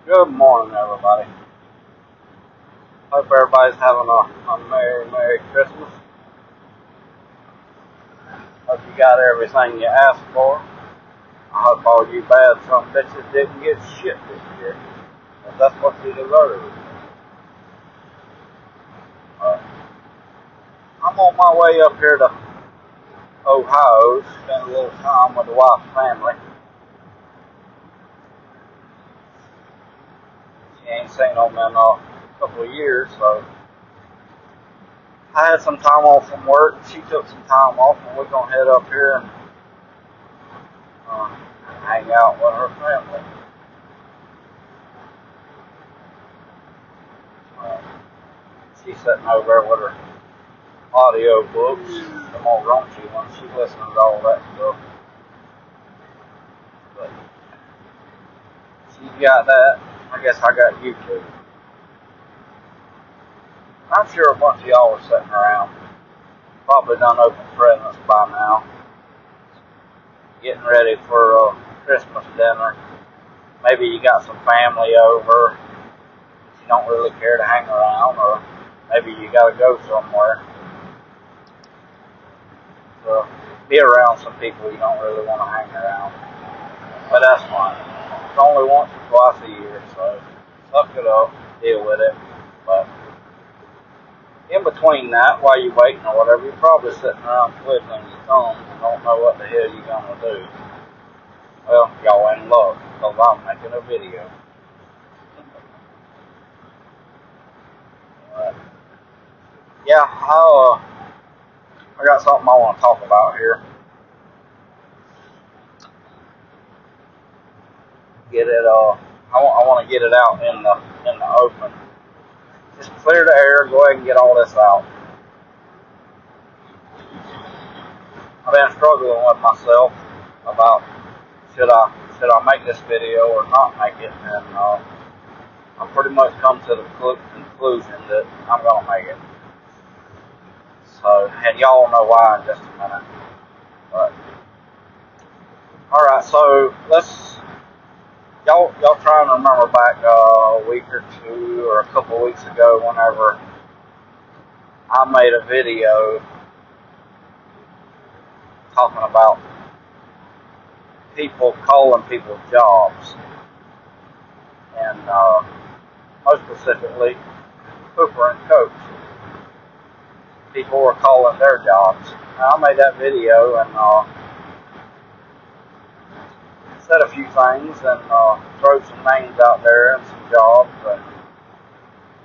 Good morning, everybody. Hope everybody's having a Merry Christmas. Hope you got everything you asked for. I hope all you bad son of bitches didn't get shit this year. Because that's what you deserve. I'm on my way up here to Ohio to spend a little time with the wife's family. She ain't seen them in a couple of years, so I had some time off from work. She took some time off, and we're going to head up here and hang out with her family. She's sitting over there with her audio books, some old raunchy ones. She's listening to all that stuff. But she's got that. I guess I got YouTube. I'm sure a bunch of y'all are sitting around, probably done open presents by now, getting ready for Christmas dinner. Maybe you got some family over. You don't really care to hang around, or maybe you got to go somewhere. So be around some people you don't really want to hang around. But that's fine. It's only once or twice a year, so suck it up, deal with it. But in between that, while you're waiting or whatever, you're probably sitting around twiddling your thumbs and don't know what the hell you're going to do. Well, y'all in luck, because I'm making a video. Yeah, I got something I want to talk about here. Get it, I want to get it out in the open. Just clear the air, go ahead and get all this out. I've been struggling with myself about should I make this video or not make it, and I pretty much come to the conclusion that I'm gonna make it. So, and y'all know why in just a minute. But all right, so y'all try and remember back a week or two or a couple of weeks ago, whenever I made a video talking about people calling people jobs, and most specifically, Hooper and Coach. People were calling their jobs. Now, I made that video and said a few things and throw some names out there and some jobs. And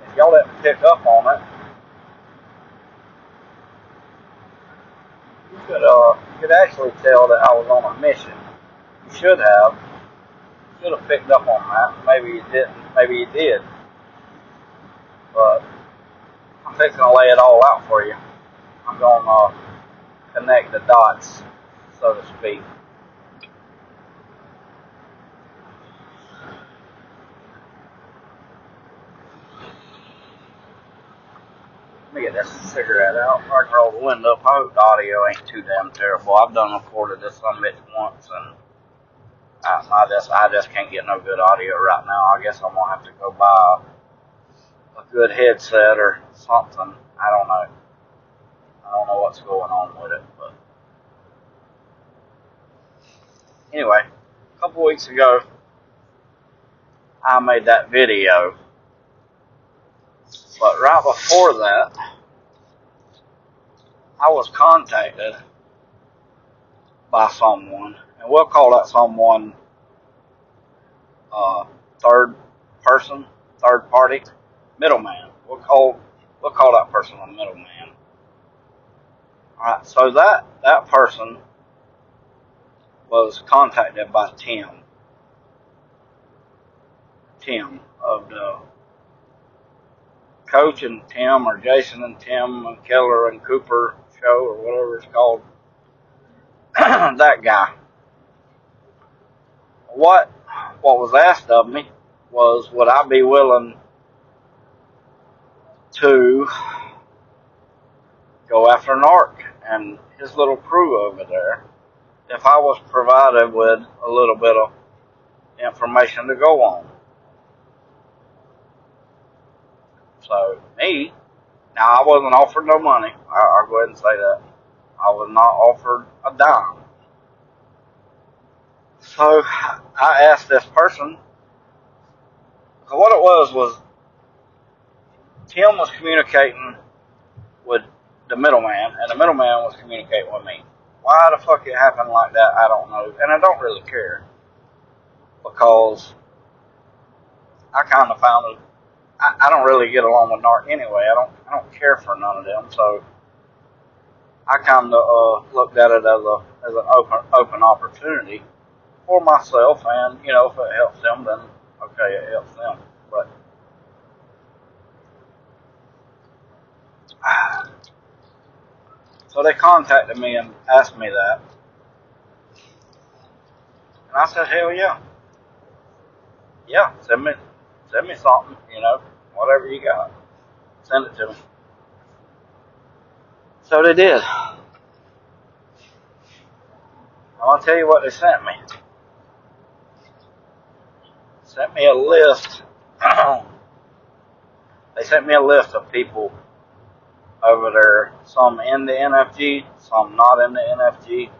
if y'all didn't pick up on it, you could actually tell that I was on a mission. You should have picked up on that. Maybe you didn't. Maybe you did. But I'm fixing to lay it all out for you. I'm going to connect the dots, so to speak. Let me get this cigarette out. I can roll the window up. I hope the audio ain't too damn terrible. I've done recorded this some bitch once, and I just can't get no good audio right now. I guess I'm gonna have to go buy a good headset or something. I don't know. I don't know what's going on with it, but anyway, a couple weeks ago, I made that video, but right before that, I was contacted by someone, and we'll call that someone third party, middleman. We'll call that person a middleman. Alright, so that person was contacted by Tim of the Coach and Tim, or Jason and Tim and Keller and Cooper show, or whatever it's called. That guy. What was asked of me was, would I be willing to go after Narc and his little crew over there if I was provided with a little bit of information to go on. So me, now I wasn't offered no money. I'll go ahead and say that. I was not offered a dime. So I asked this person, because what it was Tim was communicating with the middleman, and the middleman was communicating with me. Why the fuck it happened like that, I don't know, and I don't really care, because I kind of found it. I don't really get along with NARC anyway. I don't care for none of them, so I kind of looked at it as an open opportunity for myself, and you know, if it helps them, then okay, it helps them. But so they contacted me and asked me that, and I said, hell yeah, send me something, you know, whatever you got, send it to me. So they did. I'll tell you what they sent me. Sent me a list. They sent me a list of people over there, some in the NFG, some not in the NFG,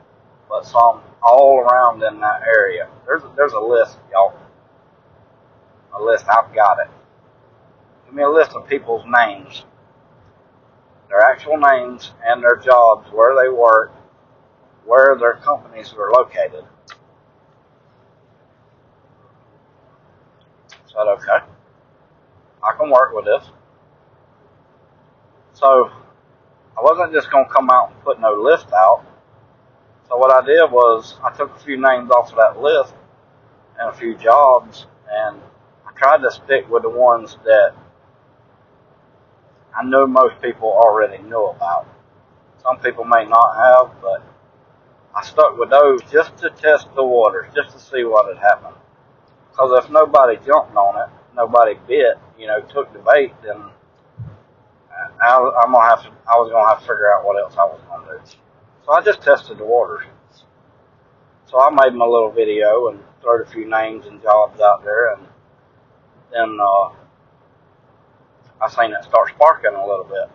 but some all around in that area. There's a list, y'all. A list, I've got it. Give me a list of people's names, their actual names and their jobs, where they work, where their companies are located. I said, okay, I can work with this. So I wasn't just going to come out and put no list out. So what I did was I took a few names off of that list and a few jobs, and I tried to stick with the ones that I know most people already know about. Some people may not have, but I stuck with those just to test the waters, just to see what had happened. Because if nobody jumped on it, nobody bit, you know, took the bait, then I was gonna have to figure out what else I was gonna do. So I just tested the waters. So I made my little video and threw a few names and jobs out there, and then I seen it start sparking a little bit.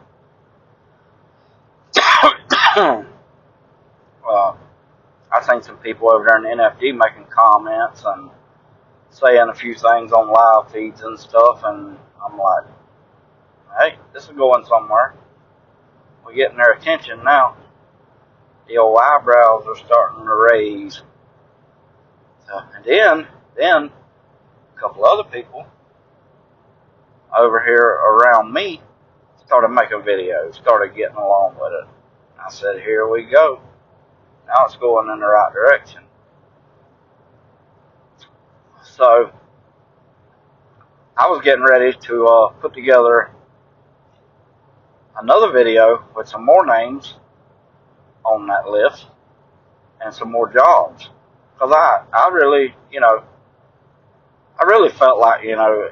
I seen some people over there in the NFG making comments and saying a few things on live feeds and stuff, and I'm like, hey, this is going somewhere. We're getting their attention now. The old eyebrows are starting to raise. So, and then a couple other people over here around me started making videos, started getting along with it. I said, here we go. Now it's going in the right direction. So I was getting ready to put together another video with some more names on that list and some more jobs. Because I really, you know, I really felt like, you know,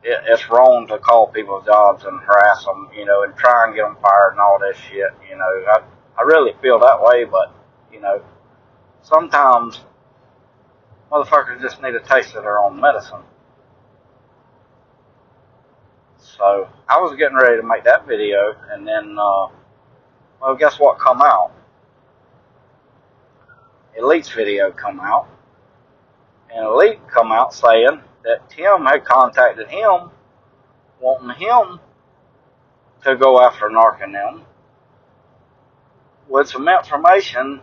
it's wrong to call people jobs and harass them, you know, and try and get them fired and all this shit, you know. I really feel that way, but, you know, sometimes motherfuckers just need a taste of their own medicine. So I was getting ready to make that video, and then, well, guess what come out? Elite's video come out, and Elite come out saying that Tim had contacted him, wanting him to go after NARC and them with some information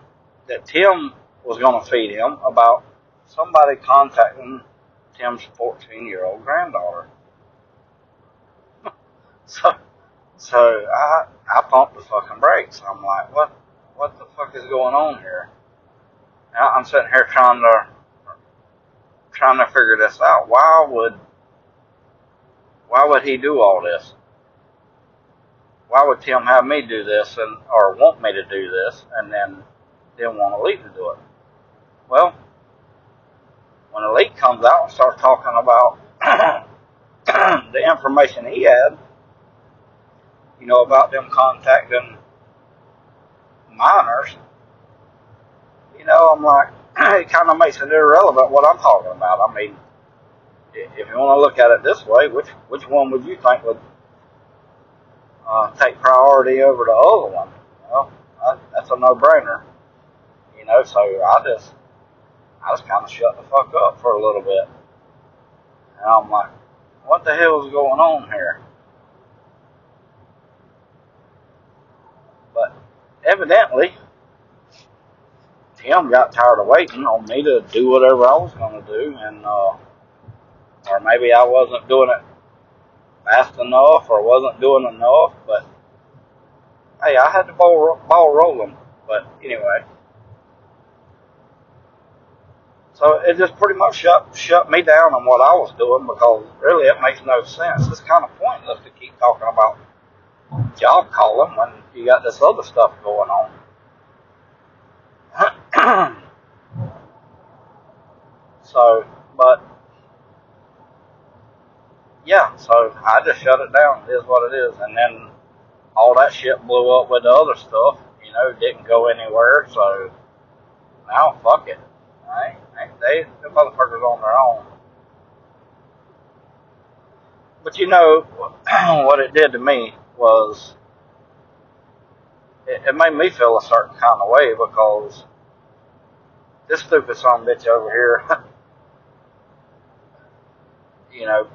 that Tim was going to feed him about somebody contacting Tim's 14-year-old granddaughter. So I pumped the fucking brakes. I'm like, what the fuck is going on here? Now I'm sitting here trying to figure this out. Why would he do all this? Why would Tim have me do this or want me to do this and then want Elite to do it? Well, when Elite comes out and starts talking about the information he had, you know, about them contacting minors, you know, I'm like, it kind of makes it irrelevant what I'm talking about. I mean, if you want to look at it this way, which one would you think would take priority over the other one. Well, that's a no-brainer. So I just kind of shut the fuck up for a little bit. And I'm like, what the hell is going on here? But evidently, Tim got tired of waiting on me to do whatever I was going to do, and or maybe I wasn't doing it fast enough or wasn't doing enough, but hey, I had the ball rolling. But anyway, so it just pretty much shut me down on what I was doing, because really it makes no sense. It's kind of pointless to keep talking about job calling when you got this other stuff going on. So, but yeah, so I just shut it down. It is what it is. And then all that shit blew up with the other stuff, didn't go anywhere. So now, fuck it. Right? The motherfuckers on their own. But what it did to me was it made me feel a certain kind of way, because this stupid son of a bitch over here,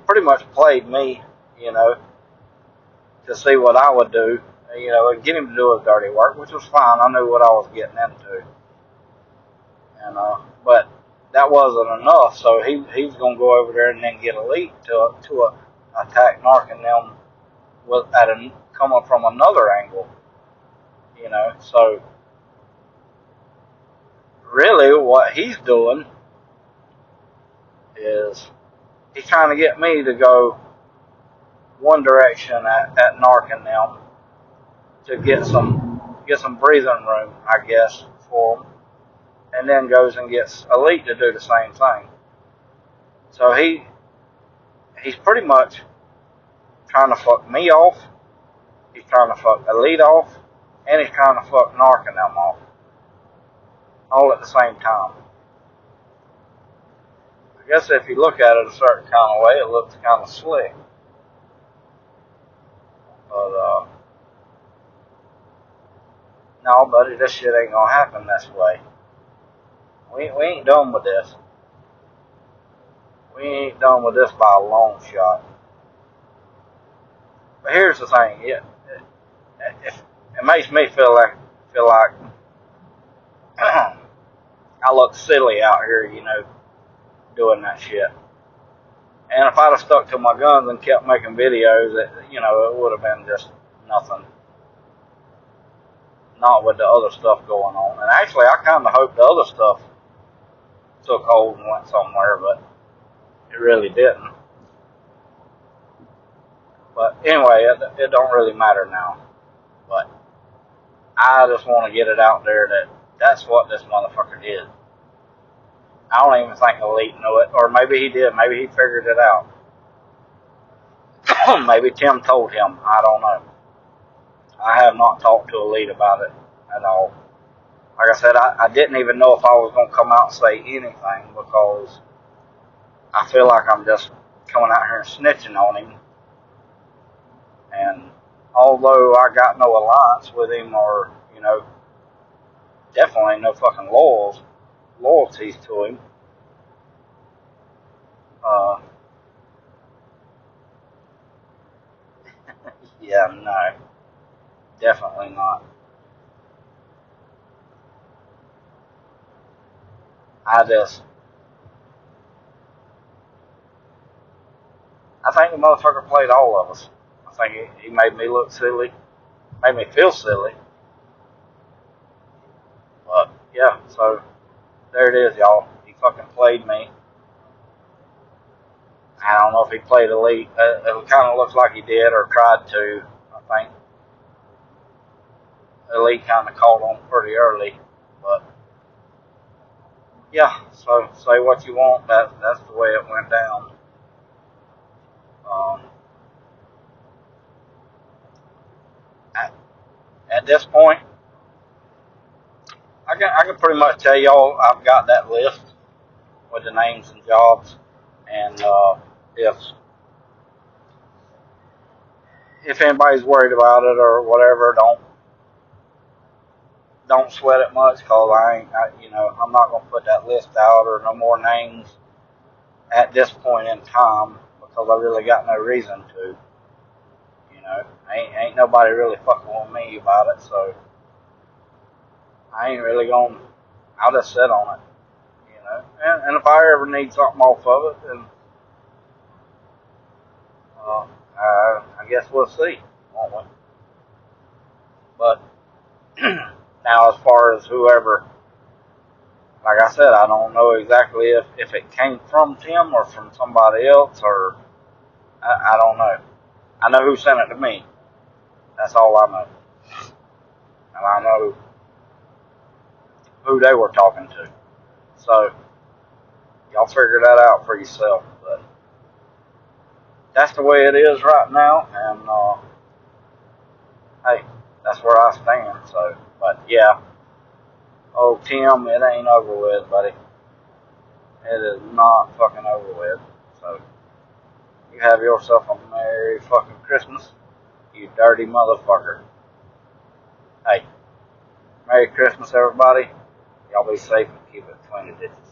pretty much played me, to see what I would do, and get him to do his dirty work, which was fine. I knew what I was getting into. And, but that wasn't enough, so he's going to go over there and then get Elite to attack Narc and them coming from another angle, so really what he's doing is he's trying to get me to go one direction at Narc and them to get some breathing room, I guess, for them, and then goes and gets Elite to do the same thing. So he's pretty much trying to fuck me off, he's trying to fuck Elite off, and he's trying to fuck Narc and them off, all at the same time. I guess if you look at it a certain kind of way, it looks kind of slick. But, no, buddy, this shit ain't gonna happen this way. We ain't done with this. We ain't done with this by a long shot. But here's the thing, it makes me feel like I look silly out here, doing that shit. And if I'd have stuck to my guns and kept making videos, it would have been just nothing. Not with the other stuff going on. And actually, I kind of hope the other stuff took hold and went somewhere, but it really didn't. But anyway, it don't really matter now. But I just want to get it out there that that's what this motherfucker did. I don't even think Elite knew it, or maybe he did. Maybe he figured it out. Maybe Tim told him. I don't know. I have not talked to Elite about it at all. Like I said, I didn't even know if I was going to come out and say anything, because I feel like I'm just coming out here and snitching on him. And although I got no alliance with him, or, definitely no fucking loyalties to him, yeah, no, definitely not. I think the motherfucker played all of us. I think he made me look silly, made me feel silly. But, yeah, so there it is, y'all. He fucking played me. I don't know if he played Elite. It kind of looks like he did, or tried to, I think. Elite kind of caught on pretty early. But, yeah, so say what you want. That's the way it went down. At this point, I can pretty much tell y'all I've got that list with the names and jobs, and if if anybody's worried about it or whatever, don't sweat it much, cause I'm not gonna put that list out or no more names at this point in time because I really got no reason to. Ain't nobody really fucking with me about it, so I ain't really gonna. I'll just sit on it, And if I ever need something off of it, then I guess we'll see, won't we? But now, as far as whoever, like I said, I don't know exactly if it came from Tim or from somebody else, or I don't know. I know who sent it to me. That's all I know. And I know who they were talking to. So, y'all figure that out for yourself. But that's the way it is right now. And, hey, that's where I stand. So, but yeah. Oh, Tim, it ain't over with, buddy. It is not fucking over with. So, you have yourself a Merry fucking Christmas, you dirty motherfucker. Hey, Merry Christmas, everybody. Y'all be safe and keep it between the ditches.